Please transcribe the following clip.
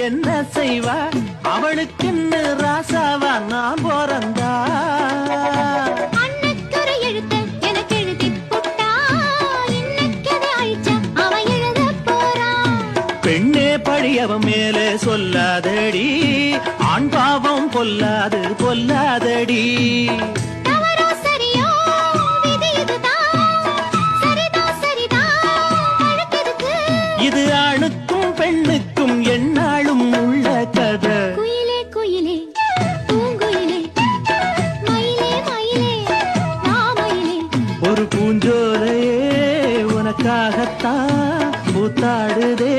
என்ன செய்வா அவளுக்கு ராசாவா நான் போறந்தா அன்னக்கரை எழுத்த எனக்கு எழுதி போட்டா இன்னக்கதை அழிச்சா அவன் எழுத போறான் பெண்ணே பழியவன் மேலே சொல்லாதடி ஆண் பாவம் பொல்லாது பொல்லாதடி தவறோ சரியோ விதி இதுதான் சரிதான் சரிதான் அழுத்ததுக்கு இது ஆணுக்கும் பெண்ணுக்கும் எந்நாளும் உள்ள கதை குயிலே குயிலே பூங்குயிலே மயிலே மயிலே ராமயிலே ஒரு பூஞ்சோலையே உனக்காகத்தான் பூத்தாடுதே